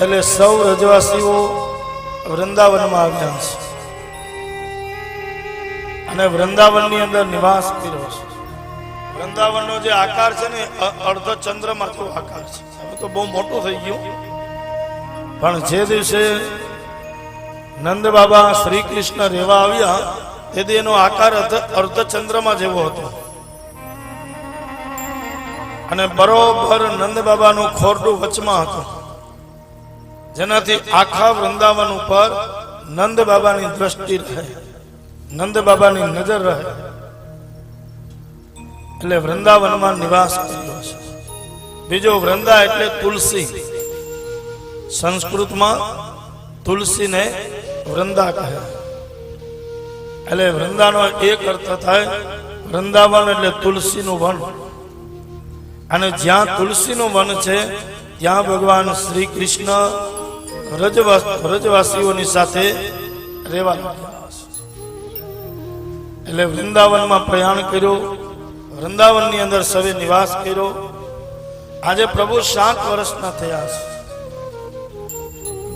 એટલે સૌ રજવાસીઓ વૃંદાવનમાં આવ્યા છે અને વૃંદાવનની અંદર નિવાસ કર્યો છે. વૃંદાવનનો જે આકાર છે ને અર્ધ ચંદ્રમાં જેવો આકાર છે. હવે તો બહુ મોટું થઈ ગયું, પણ જે દિવસે નંદ બાબા શ્રી કૃષ્ણ રહેવા આવ્યા તેથી એનો આકાર અર્ધ ચંદ્રમાં જેવો હતો અને બરોબર નંદ બાબાનું ખોરડું વચમાં હતું, જેનાથી આખા વૃંદાવન ઉપર નંદ બાબાની દ્રષ્ટિ રહે, નંદ બાબાની નજર રહે. એટલે વૃંદાવનમાં નિવાસ કર્યો છે. બીજો વૃંદા એટલે તુલસી, સંસ્કૃતમાં તુલસીને વૃંદા કહે. એટલે વૃંદાનો એક અર્થ થાય વૃંદાવન એટલે તુલસીનું વન, અને જ્યાં તુલસીનું વન છે ત્યાં ભગવાન શ્રી કૃષ્ણ વ્રજવાસીઓની સાથે રહેવા લાગ્યા. એટલે વૃંદાવનમાં પ્રયાણ કર્યું, વૃંદાવનની અંદર સવે નિવાસ કર્યો. આજે પ્રભુ 7 વર્ષના થયા છે.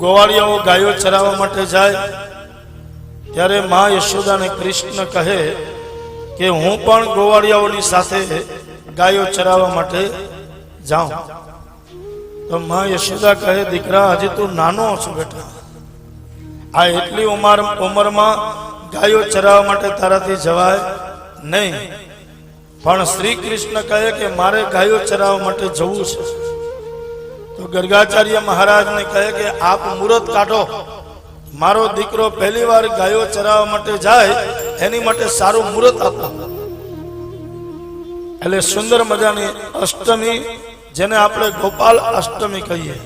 ગોવાળિયાઓ ગાયો ચરાવવા માટે જાય ત્યારે મા યશોદાને કૃષ્ણ કહે કે હું પણ ગોવાળિયાઓની સાથે ગાયો ચરાવવા માટે જાઉં. તો મા યશોદા કહે, દીકરા હજી તું નાનો છો બેટા, આ એટલી ઉંમરમાં ગાયો ચરાવવા માટે તારાથી જવાય નહીં. પણ શ્રી કૃષ્ણ કહે કે મારે ગાયો ચરાવવા માટે જવું છે. તો ગર્ગાચાર્ય મહારાજને કહે કે આપ મુહૂર્ત કાઢો, મારો દીકરો પહેલી વાર ગાયો ચરાવવા માટે જાય એની માટે સારું મુહૂર્ત આપો. એટલે સુંદર મજાની અષ્ટમી, જેને આપણે ગોપાલ અષ્ટમી કહીએ,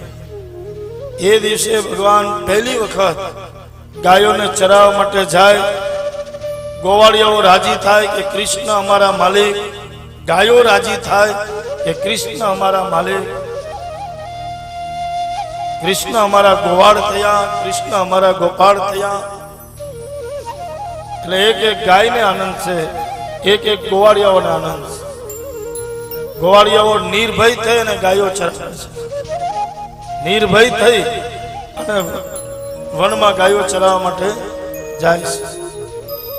એ દિવસે ભગવાન પહેલી વખત ગાયોને ચરાવવા માટે જાય. ગોવાળિયાઓ રાજી થાય કે કૃષ્ણ અમારા માલિક, ગાયો રાજી થાય કે કૃષ્ણ અમારા માલિક, કૃષ્ણ અમારા ગોવાળ થયા, કૃષ્ણ અમારા ગોપાળ થયા. એટલે એક એક ગાયને આનંદ છે, એક એક ગોવાળિયાઓને આનંદ છે. ગોવાળિયાઓ નિર્ભય થઈ અને ગાયો ચરાવે છે, નિર્ભય થઈ અને વનમાં ગાયો ચરાવવા માટે જાય છે.